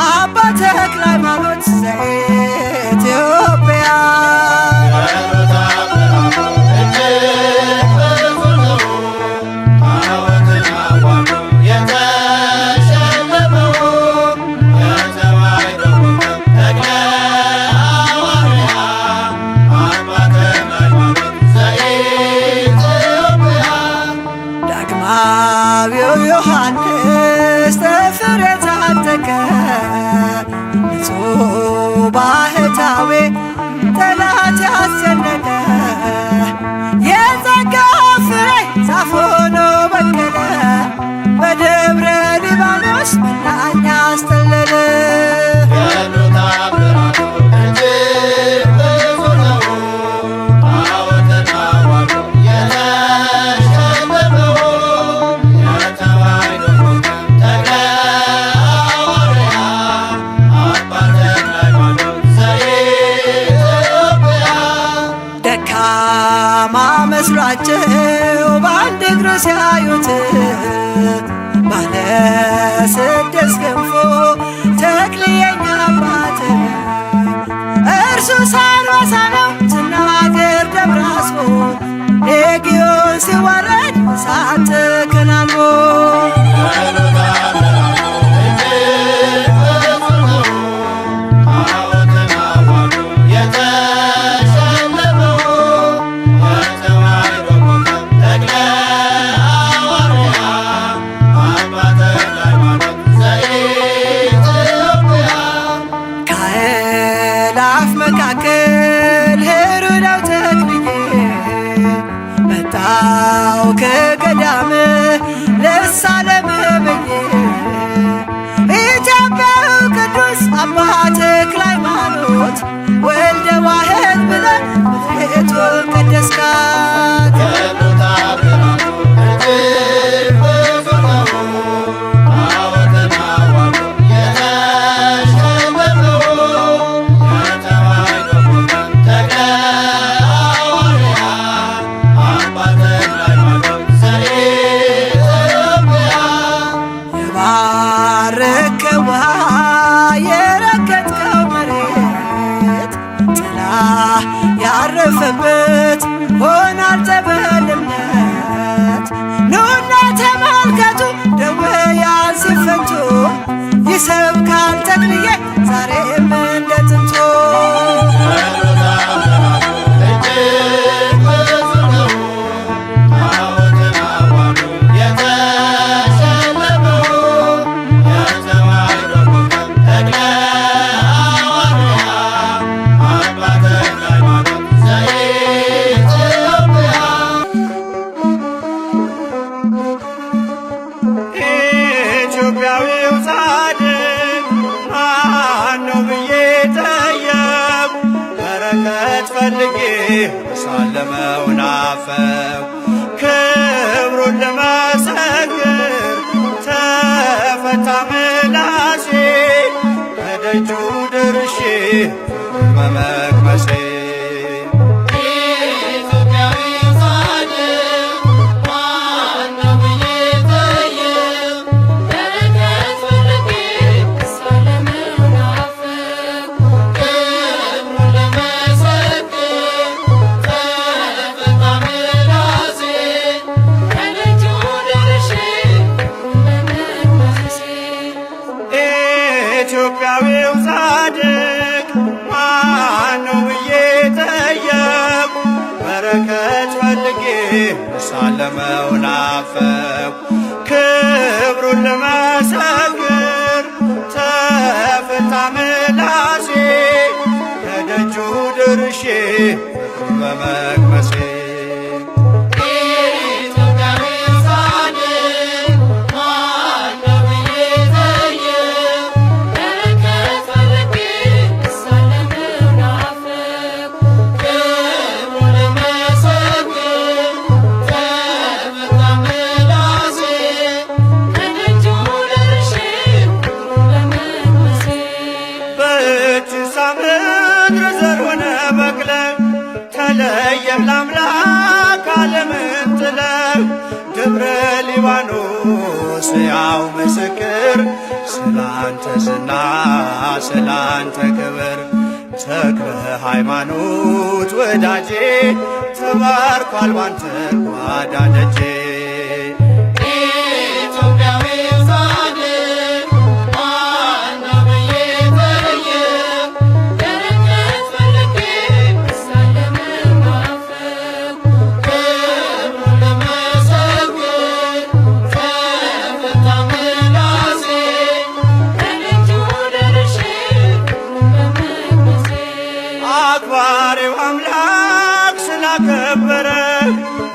አባ ተክለ ሃይማኖት ዘኢትዮጵያ ዳግማዊው ዮሐንስ ተፍሬ ታጠቀ ንጹሕ ባህታዊ ጠላት ያስጨነቀ የጸጋ ፍሬ ዛፍ ሆኖ በቀለ በደብረ ሊባኖስ መናኛ አስተለለ። ደካማ መስሏቸው በአንድ እግሩ ሲያዩት ባለ ስድስት ክንፎ ተክልየኛ አባት እርሱ ሳርዋሳ ነው ስናገር ደብራስቦ ሌጊዮን ሲዋረድ እሳት ተከናንቦ ከአእላፍ መካከል ሄሮዳው ተክልዬ መጣው ከገዳም ልሳለምህ ብዬ ኢትዮጵያዊ ቅዱስ አባ ተክለ ሃይማኖት ወልደ ዋሕድ ብለህ ምድሪቱን ቀደስካት። የባረከው ውሃ የረገጥከው መሬት ጥላ ያረፈበት ሆኗል ጸበል እምነት። ኑና ተመልከቱ ደዌያን ሲፈቱ ይሰብካል ተክልዬ ዛሬም እንደ ጥንቱ። ኢትዮጵያዊው ጻድቅ ማነው ብዬ ጠየቁ በረከት ፈልጌ ሳለመው ናፈቁ ክብሩን ለመሰክር ተፈታ ምላሴ ከደጁ ደርሼ በመቅመሴ ኢትዮጵያዊው ጻድቅ ማነው ብዬ ጠየቁ በረከት ፈልጌ ሳለመው ናፈቁ ክብሩን ለመሰክር ተፈታ ምላሴ ከደጁ ደርሼ በመቅመሴ ምድር ዘር ሆነ በቅለ ተለየህ ለአምላክ ዓለምን ጥለህ ደብረ ሊባኖስ ያው ምስክር ስላ ስላንተ ዝና ስላንተ ክብር ተክለ ሃይማኖት ወዳጄ ተባርኳል ባንተ ጓዳ ደጄ። አክባሪው አምላክ ስላከበረ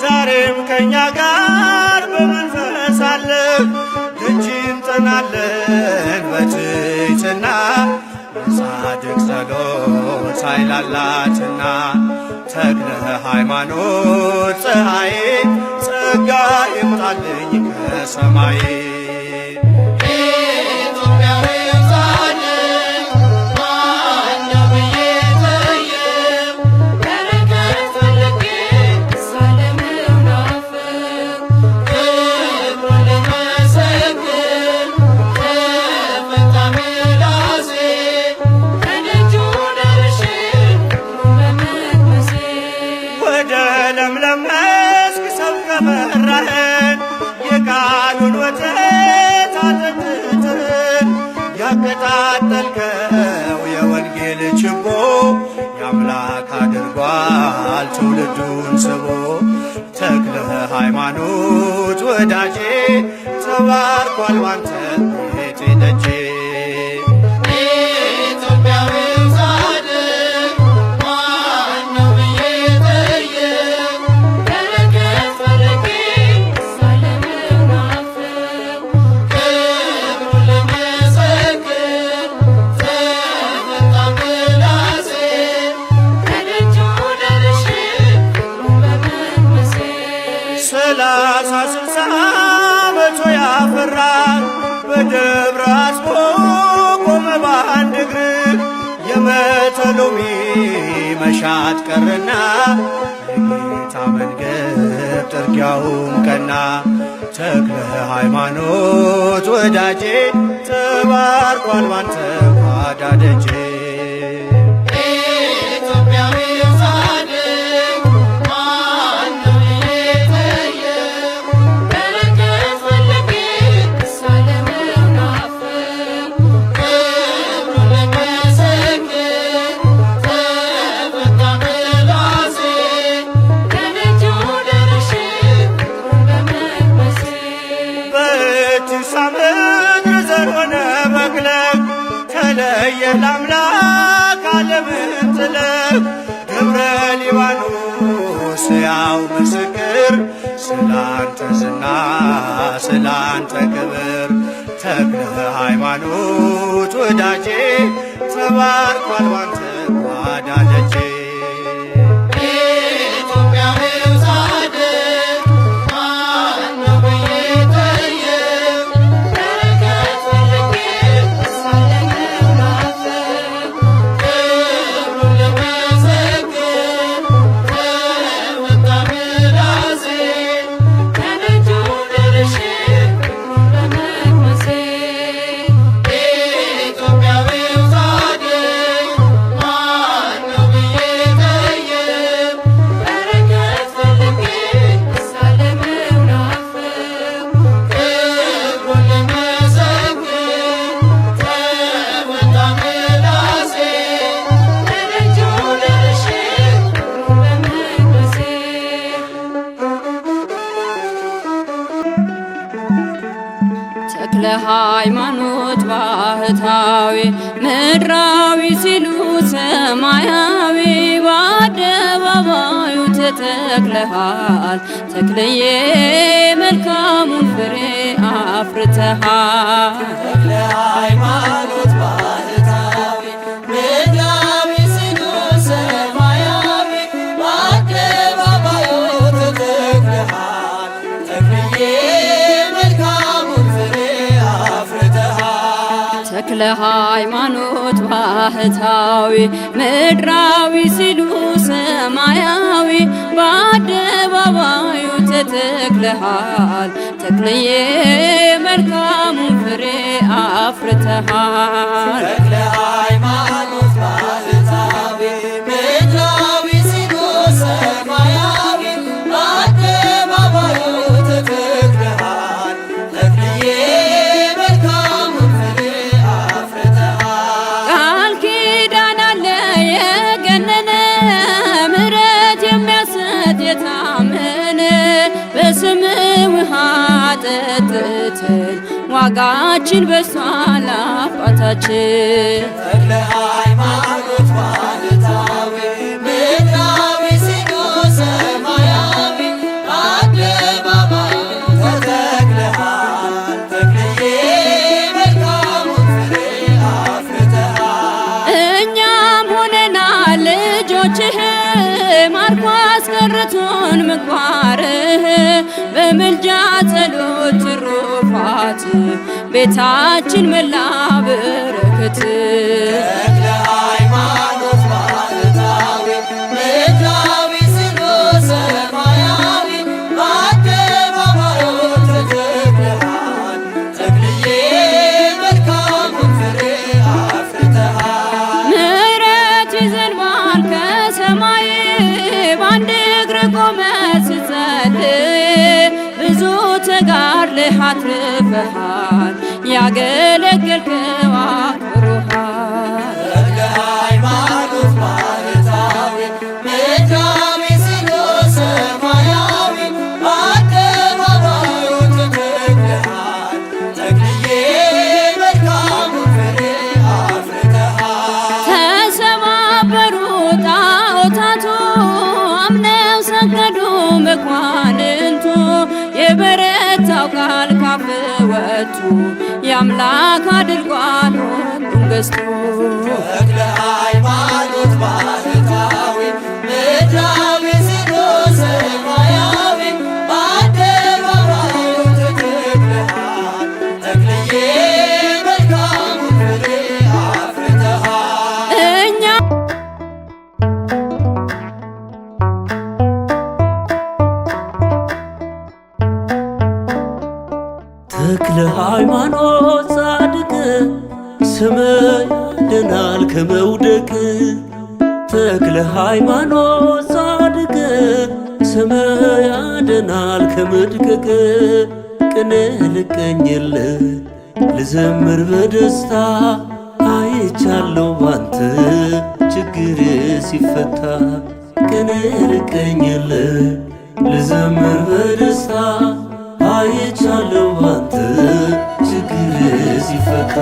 ዛሬም ከእኛ ጋር በመንፈስ አለ። ደጅ እንጠናለን በትሕትና የጻድቅ ጸሎት ኃይል አላትና። ተክለ ሃይማኖት ፀሐዬ ጸጋ ይምጣልኝ ከሰማይ። የቃሉን ወተት አጠጥተን ያቀጣጠልከው የወንጌል ችቦ የአምላክ አድርጓል ትውልዱን ስቦ። ተክለ ሃይማኖት ወዳጄ ተባርኳል ባንተ ቤቴ ደጄ። ሰላሳ ስልሳ መቶ ያፈራ በደብረ አስቦ ቆመ በአንድ እግር። የመተሎሚ መሻት ቀረና የጌታ መንገድ ጥርጊያውም ቀና። ተክለ ሃይማኖት ወዳጄ ተባርኳል ባንተ ጓዳ ደጄ። ተለየ ለአምላክ ዓለምን ጥለህ ደብረ ሊባኖስ ያው ምስክር ስላንተ ዝና ስላንተ ክብር። ተክለ ሃይማኖት ወዳጄ ተባርኳል ባንተ ጓዳ ደጄ። ተክለ ሃይማኖት ባህታዊ ምድራዊ ሲሉ ሰማያዊ በአደባባዩ ተተክለሃል። ተክለዬ መልካሙን ፍሬ አፍርተሃል። ተክለ ሃይማኖት ባህታዊ ምድራዊ ሲሉ ሰማያዊ በአደባባዩ ተተክለሃል። ተክለዬ ተክለ ሃይማኖት ባህታዊ ምድራዊ ሲሉ ሰማያዊ በአደባባዩ ተተክለሃል ተክልዬ መልካሙን ፍሬ አፍርተሃል። ተክለ ሃይማኖት ባህታዊ ምድራዊ ሲኖር ሰማያዊ በአደባባዩ ተተክለሃል ተክልዬ መልካሙን ፍሬ አፍርተሃል። ቃል ኪዳን አለ የገነነ ምሕረት የሚያሰጥ የታመነ በስምህ ውሃ ጠጥተን ዋጋችን በዝቷል አባታችን። ተክለ ሃይማኖት ባህታዊ ምድራዊ ሲኖር ሰማያዊ በአደባባዩ ተተክለሃል ተክልዬ መልካሙን ፍሬ አፍርተሃል። እኛም ሆነናል ልጆችህ ማርኮ አስቀርቶን ምግባርህ በምልጃ ጸሎት ትሩፋት ቤታችን መላ በረከት። ተክለ ሃይማኖት ባህታዊ ምድራዊ ሲኖር ሰማያዊ በአደባባዩ ተተክለሃል ተክልዬ መልካሙን ፍሬ አፍርተሃል። ምሕረት ይዘንባል ከሰማይ በአንድ እግር ቆመ ስትጸልይ ብዙ ተጋድለህ አትርፈሃል ያገለገልከው አክብሮሃል። ተክለ ሃይማኖት ባህታዊ ምድራዊ ሲኖር ሰማያዊ በአደባባዩ ተተክለሃል ተክልዬ መልካሙን ፍሬ አፍርተሃል። ተሰባበሩ ጣዖታቱ አምነው ሰገዱ መኳንንቱ የበረታው ቃል ካፍ ወጡ የአምላክ አድርጓል ሁሉን ገዝቶ። ተክለ ሃይማኖት ባህታዊ ምድራዊ ሲኖር ሰማያዊ በአደባባዩ ተተክለሃል ተክልዬ መልካሙን ፍሬ አፍርተሃል። እኛ ተክለ ሃይማኖት ጻድቅ ስምህ ያድናል ከመውደቅ። ተክለ ሃይማኖት ጻድቅ ስምህ ያድናል ከመድቀቅ። ቅኔ ልቀኝልህ ልዘምር በደስታ አይቻለሁ ባንተ ችግር ሲፈታ። ቅኔ ልቀኝልህ ልዘምር በደስታ አይቻለሁ ባንተ ችግር ሲፈታ።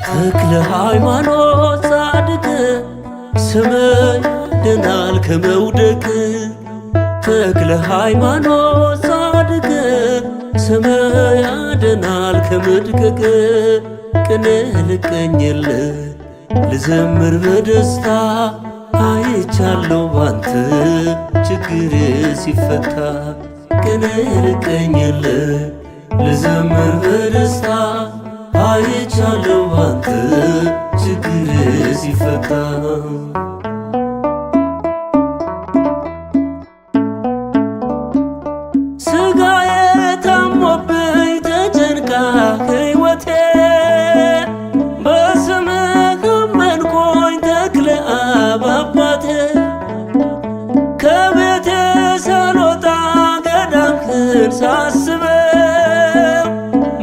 ተክለ ሃይማኖት ጻድቅ ስምህ ያድናል ከመውደቅ። ተክለ ሃይማኖት ጻድቅ ስምህ ያድናል ከመድቀቅ። ቅኔ ልቀኝልህ ልዘምር በደስታ አይቻለሁ ባንተ ችግር ሲፈታ። ቅኔ ልቀኝልህ ልዘምር በደስታ አይቻለሁ ባንተ ችግር ሲፈታ። ሥጋዬ ታሞብኝ ተጨንቃ ሕይወቴ በስምህ አመንኩኝ ተክለ አብ አባቴ። ከቤቴ ሳልወጣ ገዳምህን ሳስበው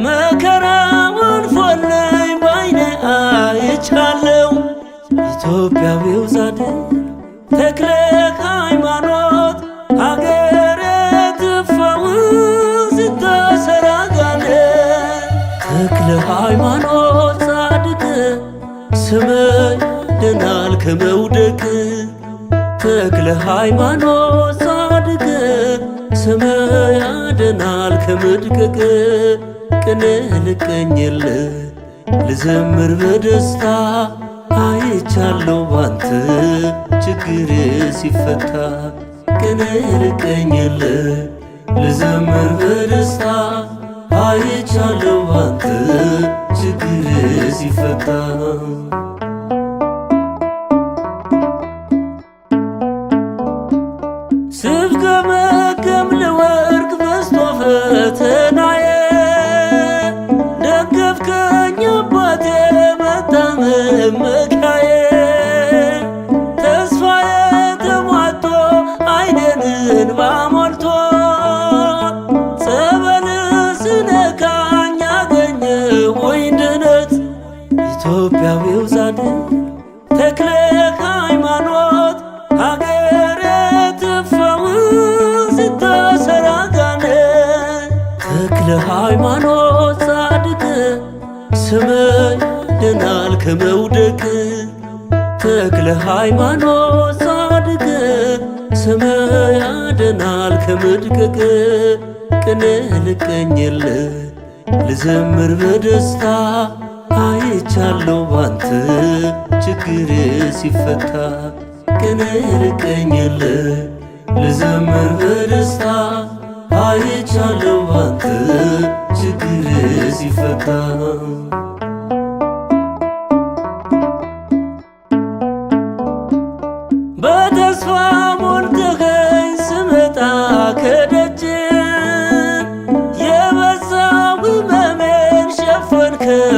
መከራው አልፎልኝ ባይኔ አይቻለው። ኢትዮጵያዊው ጻድቅ ተክለ ሃይማኖት ሀገሬ ትፈውስ ሲታሰር አጋንንት። ተክለ ሃይማኖት ጻድቅ ስምህ ያድናል ከመውደቅ። ተክለ ሃይማኖት ጻድቅ ስምህ ያድናል ከመድቀቅ። ቅኔ ልቀኝልህ ልዘምር በደስታ አይቻለሁ ባንተ ችግር ሲፈታ። ቅኔ ልቀኝልህ ልዘምር በደስታ አይቻለሁ ባንተ ችግር ሲፈታ። ጻድቅ ተክለ ሃይማኖት ሀገረ ትፈውስ ስታሰር አጋንንት ተክለ ሃይማኖት ጻድቅ ስምህ ያድናል ከመውደቅ ተክለ ሃይማኖት ጻድቅ ስምህ ያድናል ከመድቀቅ ቅኔ ልቀኝልህ ልዘምር በደስታ አይቻለው ባንተ ችግር ሲፈታ ቅኔ ልቀኝልህ ልዘምር በደስታ አይቻለው ባንተ ችግር ሲፈታ በተስፋ ሞልተኸኝ ስመጣ ከደጅ የበዛው ሕመሜን ሸፈንከው